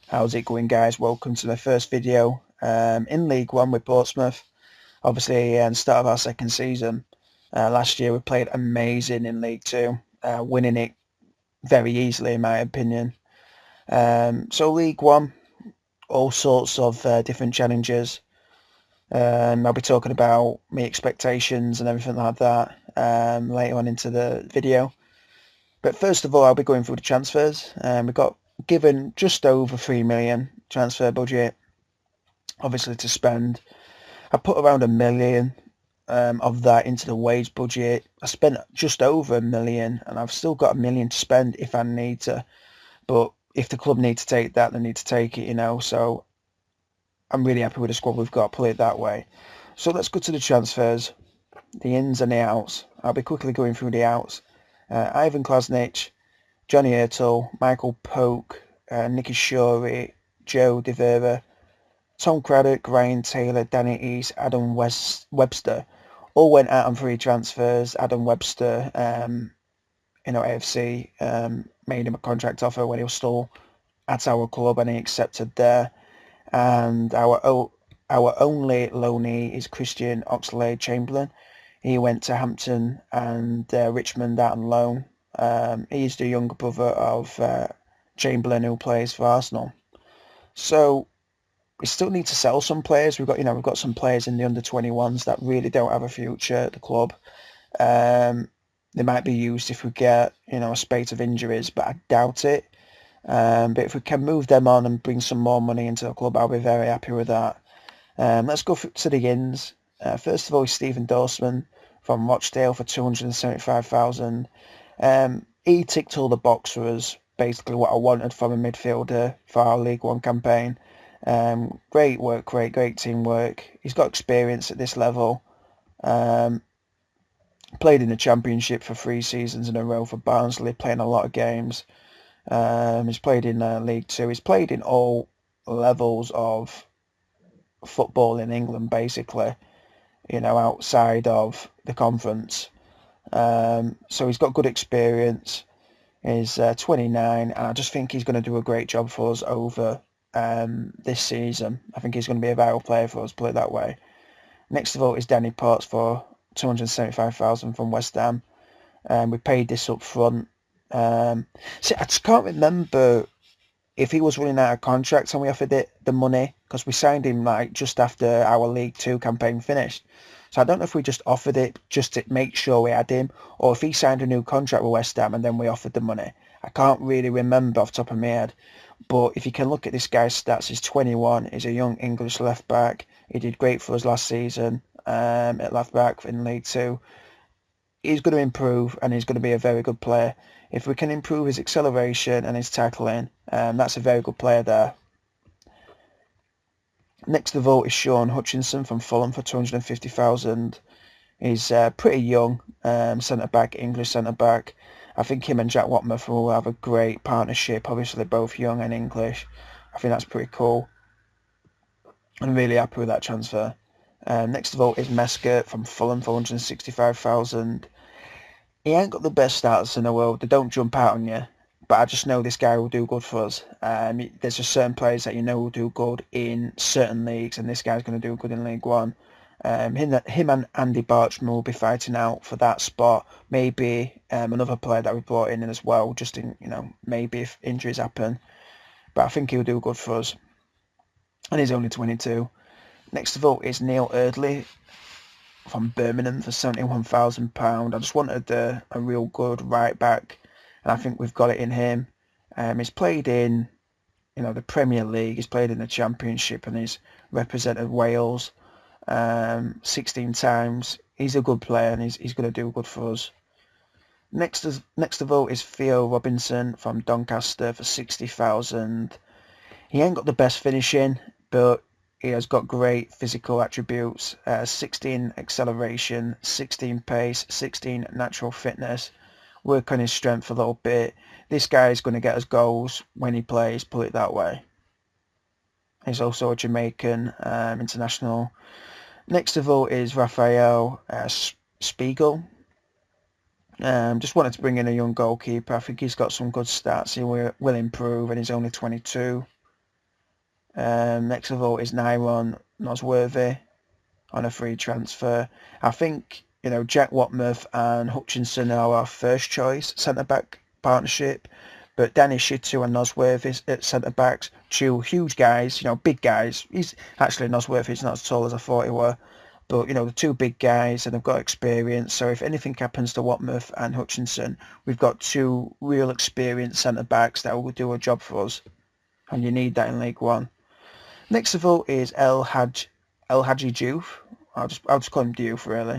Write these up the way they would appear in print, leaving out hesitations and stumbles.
How's it going, guys? Welcome to the first video in League One with Portsmouth. Obviously, the start of our second season. Last year we played amazing in League Two, winning it very easily in my opinion. So League One, all sorts of different challenges. I'll be talking about my expectations and everything like that later on into the video. But first of all, I'll be going through the transfers. We got given just over 3 million transfer budget, obviously to spend. I put around 1 million of that into the wage budget. I spent just over 1 million, and I've still got 1 million to spend if I need to. But if the club need to take that, they need to take it, So I'm really happy with the squad we've got. Put it that way. So let's go to the transfers, the ins and the outs. I'll be quickly going through the outs. Ivan Klasnic, Johnny Ertel, Michael Polk, Nicky Shorey, Joe De Vera, Tom Craddock, Ryan Taylor, Danny East, Adam Webster all went out on free transfers. Adam Webster, AFC made him a contract offer when he was still at our club, and he accepted there. And our only loanee is Christian Oxlade-Chamberlain. He went to Hampton and Richmond out on loan. He's the younger brother of Chamberlain, who plays for Arsenal. So we still need to sell some players. We've got some players in the under-21s that really don't have a future at the club. They might be used if we get a spate of injuries, but I doubt it. But if we can move them on and bring some more money into the club, I'll be very happy with that. Let's go to the ins. First of all, Stephen Dorsman from Rochdale for 275,000. He ticked all the boxes for us, basically what I wanted from a midfielder for our League One campaign. Great work rate, great teamwork. He's got experience at this level. Played in the Championship for 3 seasons in a row for Barnsley, playing a lot of games. He's played in League Two. He's played in all levels of football in England, basically, outside of the conference. So he's got good experience. He's 29, and I just think he's going to do a great job for us over this season. I think he's going to be a vital player for us, put it that way. Next of all is Danny Potts for 275,000 from West Ham. We paid this up front. See, I just can't remember if he was running out of contract and we offered it the money, because we signed him just after our League Two campaign finished. So I don't know if we just offered it just to make sure we had him, or if he signed a new contract with West Ham and then we offered the money. I can't really remember off the top of my head. But if you can look at this guy's stats, he's 21. He's a young English left back. He did great for us last season at left back in League Two. He's going to improve, and he's going to be a very good player. If we can improve his acceleration and his tackling, that's a very good player there. Next of all is Sean Hutchinson from Fulham for 250,000. He's pretty young, centre-back, English centre-back. I think him and Jack Watmouth will have a great partnership, obviously both young and English. I think that's pretty cool. I'm really happy with that transfer. Next of all is Mescott from Fulham for 165,000. He ain't got the best stats in the world. They don't jump out on you. But I just know this guy will do good for us. There's just certain players that will do good in certain leagues, and this guy's going to do good in League One. Him and Andy Bartram will be fighting out for that spot. Maybe another player that we brought in as well, just in maybe if injuries happen. But I think he'll do good for us. And he's only 22. Next of all is Neil Erdley from Birmingham for £71,000. I just wanted a real good right back, and I think we've got it in him. He's played in the Premier League, he's played in the Championship, and he's represented Wales 16 times. He's a good player, and he's going to do good for us. Next of all is Theo Robinson from Doncaster for 60,000. He ain't got the best finishing, but he has got great physical attributes. 16 acceleration, 16 pace, 16 natural fitness. Work on his strength a little bit. This guy is going to get us goals when he plays, put it that way. He's also a Jamaican international. Next of all is Raphael Spiegel. Just wanted to bring in a young goalkeeper. I think he's got some good stats. He will improve, and he's only 22. Next of all is Nyron Nosworthy on a free transfer. I think, Jack Watmouth and Hutchinson are our first choice centre-back partnership, but Danny Shitu and Nosworthy at centre-backs, two huge guys, big guys. He's actually Nosworthy's not as tall as I thought he were, but, the two big guys and they've got experience. So if anything happens to Watmouth and Hutchinson, we've got two real experienced centre-backs that will do a job for us, and you need that in League One. Next of all is El Hadji Diouf. I'll just call him Diouf, really.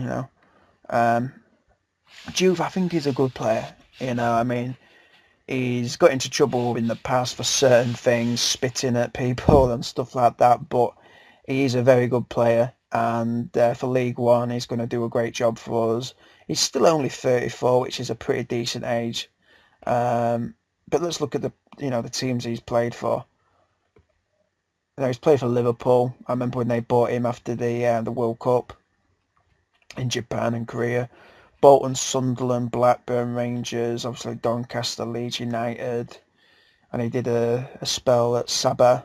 Diouf, I think he's a good player. I mean, he's got into trouble in the past for certain things, spitting at people and stuff like that. But he's a very good player, and for League One, he's going to do a great job for us. He's still only 34, which is a pretty decent age. But let's look at the teams he's played for. He's played for Liverpool. I remember when they bought him after the World Cup in Japan and Korea. Bolton, Sunderland, Blackburn, Rangers, obviously Doncaster, Leeds United, and he did a spell at Sabah.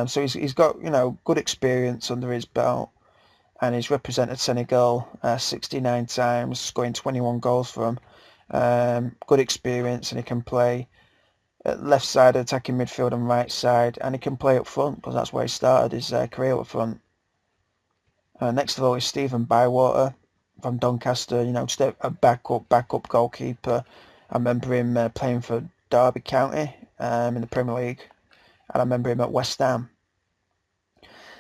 So he's got good experience under his belt, and he's represented Senegal 69 times, scoring 21 goals for them. Good experience, and he can play at left side, attacking midfield and right side, and he can play up front because that's where he started his career up front. Next of all is Stephen Bywater from Doncaster, just a backup goalkeeper. I remember him playing for Derby County in the Premier League, and I remember him at West Ham.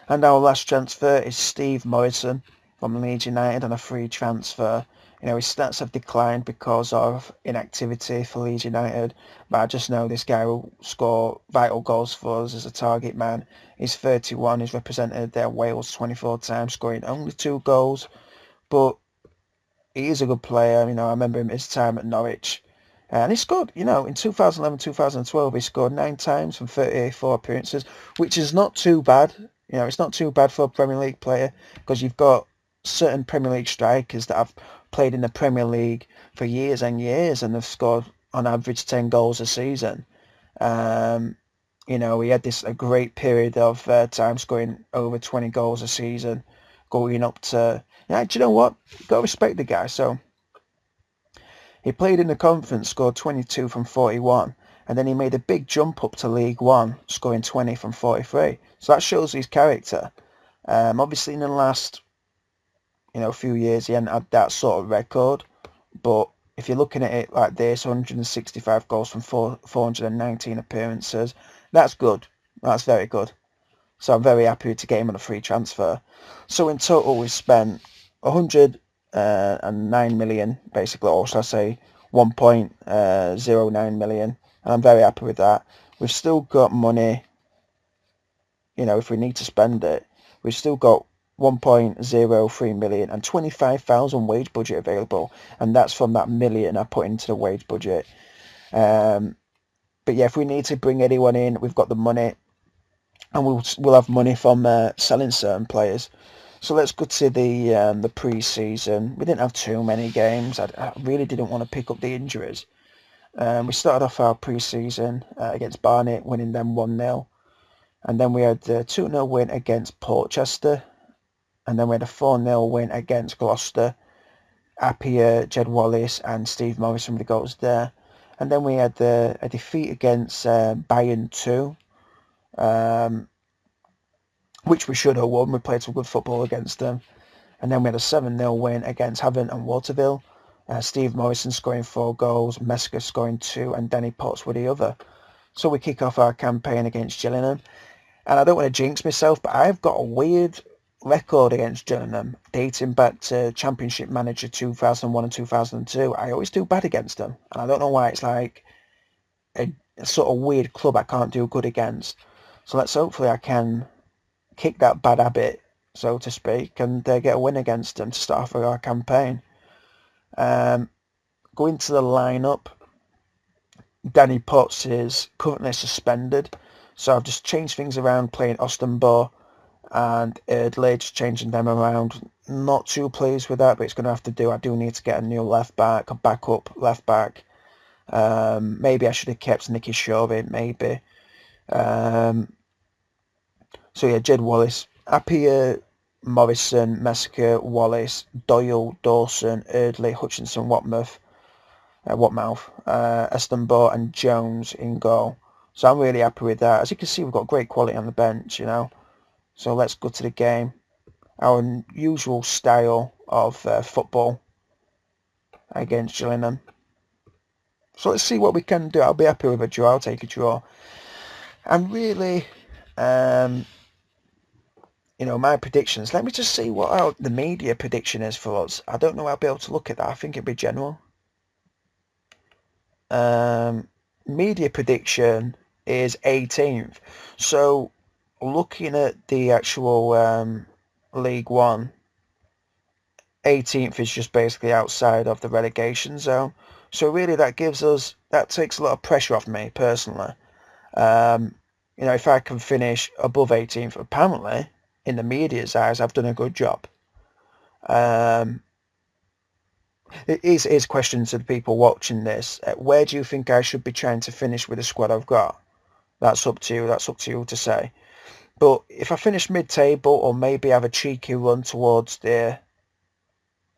And our last transfer is Steve Morrison from Leeds United on a free transfer. His stats have declined because of inactivity for Leeds United, but I just know this guy will score vital goals for us as a target man. He's 31, he's represented Wales 24 times, scoring only 2 goals, but he is a good player. I remember him his time at Norwich, and he scored, in 2011-2012, he scored 9 times from 34 appearances, which is not too bad. It's not too bad for a Premier League player, because you've got certain Premier League strikers that have played in the Premier League for years and years and have scored on average 10 goals a season. He had a great period of time scoring over 20 goals a season, going up to, do you know what? Got to respect the guy. So he played in the conference, scored 22 from 41, and then he made a big jump up to League One, scoring 20 from 43. So that shows his character. Obviously in the last few years he hadn't had that sort of record, but if you're looking at it like this, 165 goals from 419 appearances, that's good. That's very good. So I'm very happy to get him on a free transfer. So in total we spent 109 million, basically, or should I say 1.09 million, and I'm very happy with that. We've still got money, if we need to spend it. We've still got 1.03 million and 25,000 wage budget available, and that's from that million I put into the wage budget. But yeah, if we need to bring anyone in, we've got the money, and we'll have money from selling certain players. So let's go to the pre-season. We didn't have too many games. I really didn't want to pick up the injuries. We started off our pre-season against Barnet, winning them 1-0. And then we had the 2-0 win against Portchester. And then we had a 4-0 win against Gloucester. Appiah, Jed Wallace and Steve Morrison with the goals there. And then we had a defeat against Bayern 2. Which we should have won. We played some good football against them. And then we had a 7-0 win against Havant and Waterville. Steve Morrison scoring 4 goals, Mesker scoring 2, and Danny Potts with the other. So we kick off our campaign against Gillingham. And I don't want to jinx myself, but I've got a weird record against Gillingham dating back to Championship Manager 2001 and 2002. I always do bad against them. And I don't know why. It's like a sort of weird club I can't do good against. So hopefully I can kick that bad habit, so to speak, and get a win against them to start off our campaign. Going to the lineup, Danny Potts is currently suspended, so I've just changed things around, playing Ostenbo and Erdley, just changing them around. Not too pleased with that, but it's going to have to do. I do need to get a new left back, a backup left back. Maybe I should have kept Nicky Shorey, maybe. So yeah, Jed Wallace, Appiah, Morrison, Messiker, Wallace, Doyle, Dawson, Eardley, Hutchinson, Watmouth, Estenbo and Jones in goal. So I'm really happy with that. As you can see, we've got great quality on the bench, you know. So let's go to the game. Our usual style of football against Gillingham. So let's see what we can do. I'll be happy with a draw. I'll take a draw. And really, my predictions. Let me just see what the media prediction is for us. I don't know. I'll be able to look at that. I think it'd be general. Media prediction is 18th. So looking at the actual League One, 18th is just basically outside of the relegation zone. So really that takes a lot of pressure off me personally. If I can finish above 18th, apparently in the media's eyes, I've done a good job. It is question to the people watching this. Where do you think I should be trying to finish with the squad I've got? That's up to you. That's up to you to say. But if I finish mid-table or maybe have a cheeky run towards the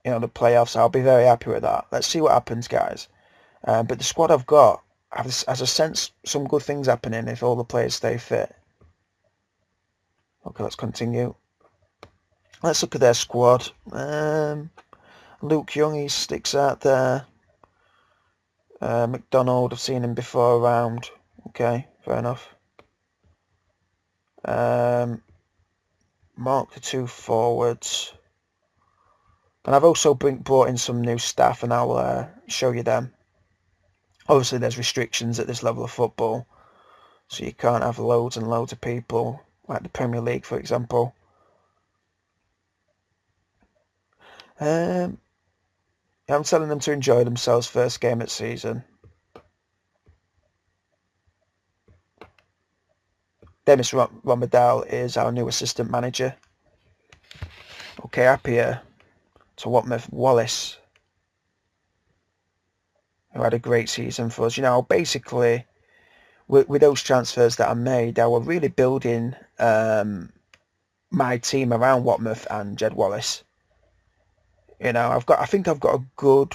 playoffs, I'll be very happy with that. Let's see what happens, guys. But the squad I've got has a sense some good things happening if all the players stay fit. Okay, let's continue. Let's look at their squad. Luke Young, he sticks out there. McDonald, I've seen him before around. Okay, fair enough. Mark the two forwards. And I've also brought in some new staff, and I'll show you them. Obviously, there's restrictions at this level of football, so you can't have loads and loads of people, like the Premier League, for example. I'm telling them to enjoy themselves first game at season. Dennis Romadal is our new assistant manager. Okay, Appiah to Watmouth Wallace, who had a great season for us. Basically, with those transfers that I made, I was really building my team around Watmouth and Jed Wallace. I think I've got a good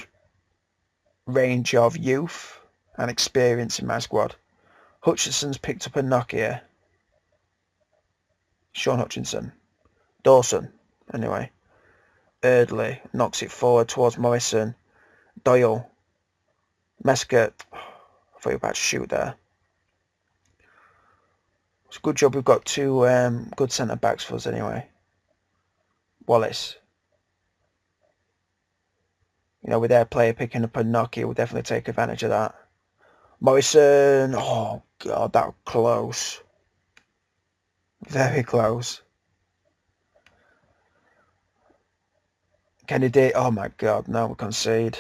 range of youth and experience in my squad. Hutchinson's picked up a knock here. Sean Hutchinson. Dawson, anyway. Eardley knocks it forward towards Morrison. Doyle. Messiker. I thought you were about to shoot there. It's a good job we've got two good centre-backs for us anyway. Wallace. With their player picking up a knock, he will definitely take advantage of that. Morrison. Oh, God, that was close. Very close. Kennedy. Oh, my God, no, we concede.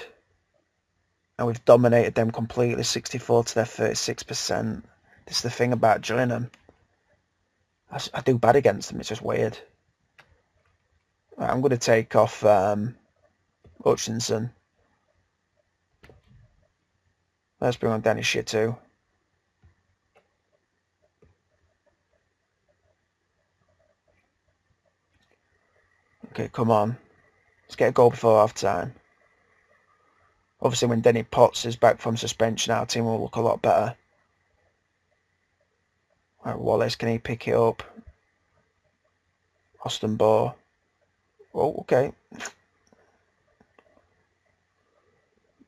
And we've dominated them completely, 64 to their 36%. This is the thing about Gillingham. I do bad against them, it's just weird. Right, I'm going to take off Hutchinson. Let's bring on Danny Shitu. Okay, come on. Let's get a goal before half time. Obviously, when Denny Potts is back from suspension, our team will look a lot better. Right, Wallace, can he pick it up? Austin Bohr. Oh, okay.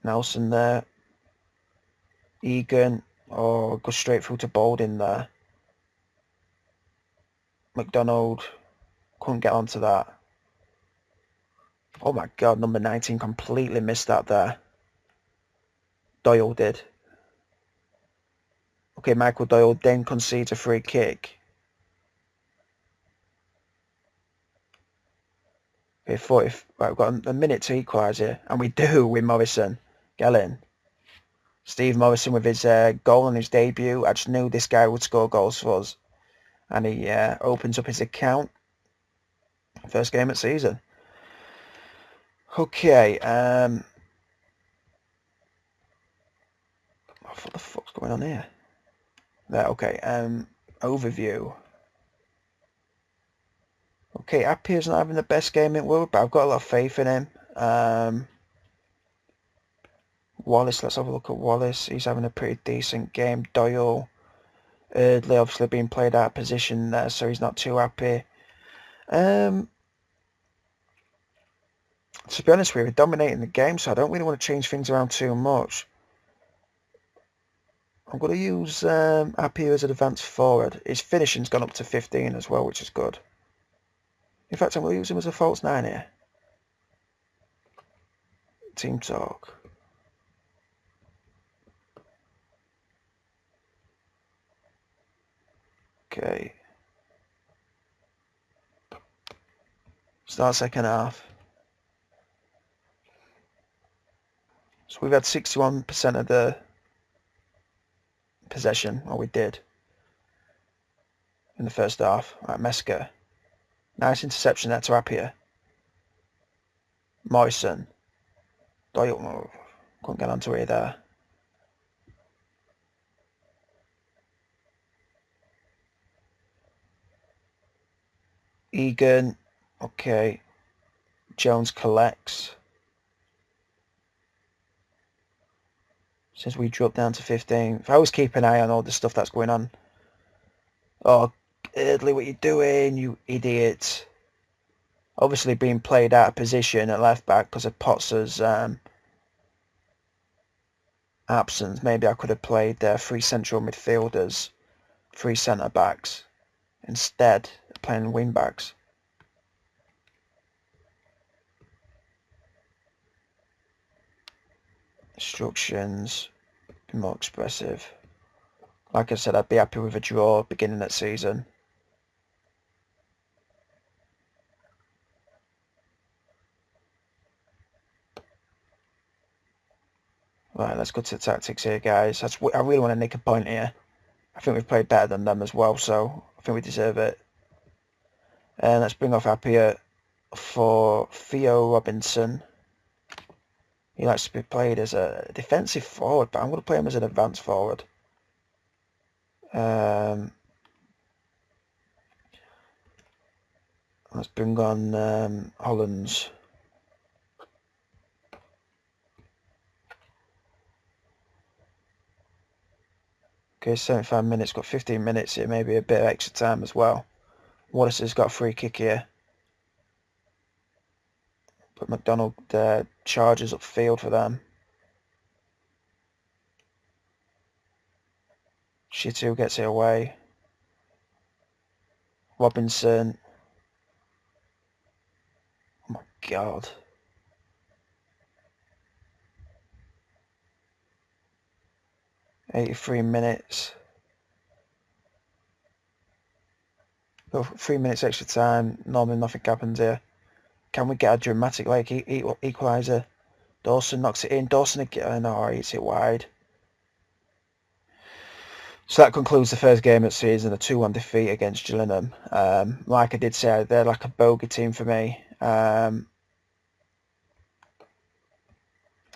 Nelson there. Egan. Oh, go straight through to Balding there. McDonald. Couldn't get onto that. Oh my God, number 19 completely missed that there. Doyle did. Okay, Michael Doyle then concedes a free kick. Okay, 40. Right, we've got a minute to equalise here. And we do with Morrison. Gellin. Steve Morrison with his goal on his debut. I just knew this guy would score goals for us. And he opens up his account. First game at season. Okay. What the fuck's going on here? There, okay. Overview. Okay, Appier's not having the best game in the world, but I've got a lot of faith in him. Wallace, let's have a look at Wallace. He's having a pretty decent game. Doyle, Eardley obviously being played out of position there, so he's not too happy. To be honest with you, we're dominating the game, so I don't really want to change things around too much. I'm going to use Appiah as an advanced forward. His finishing's gone up to 15 as well, which is good. In fact, I'm going to use him as a false 9 here. Team talk. Okay. Start second half. So we've had 61% of the possession, or we did, in the first half. Right, Meska. Nice interception there to Appiah. Morrison. Doyle. Oh, couldn't get onto it there. Egan. Okay. Jones collects. Since we dropped down to 15. If I always keep an eye on all the stuff that's going on. Oh, Eardley, what you doing, you idiot? Obviously being played out of position at left back because of Potter's absence. Maybe I could have played 3 central midfielders, 3 centre backs, instead of playing wing backs. Instructions, be more expressive. Like I said, I'd be happy with a draw beginning that season. Right, let's go to the tactics here, guys. I really want to nick a point here. I think we've played better than them as well, so I think we deserve it. And let's bring off Appiah for Theo Robinson. He likes to be played as a defensive forward, but I'm going to play him as an advanced forward. Let's bring on Hollands. Okay, 75 minutes, got 15 minutes here, maybe a bit of extra time as well. Wallace has got a free kick here. Put McDonald charges upfield for them. Shitu gets it away. Robinson. Oh my god. $83. Go for 3 minutes extra time. Normally nothing happens here. Can we get a dramatic equaliser? Dawson knocks it in. Dawson again. Oh, he hits it wide. So that concludes the first game of the season, a 2-1 defeat against Gillingham. Like I did say, they're like a bogey team for me.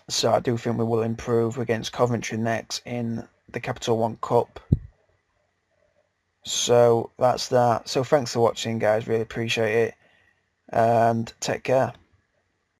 So I do think we will improve against Coventry next in the Capital One Cup. So that's that. So thanks for watching, guys. Really appreciate it. And take care.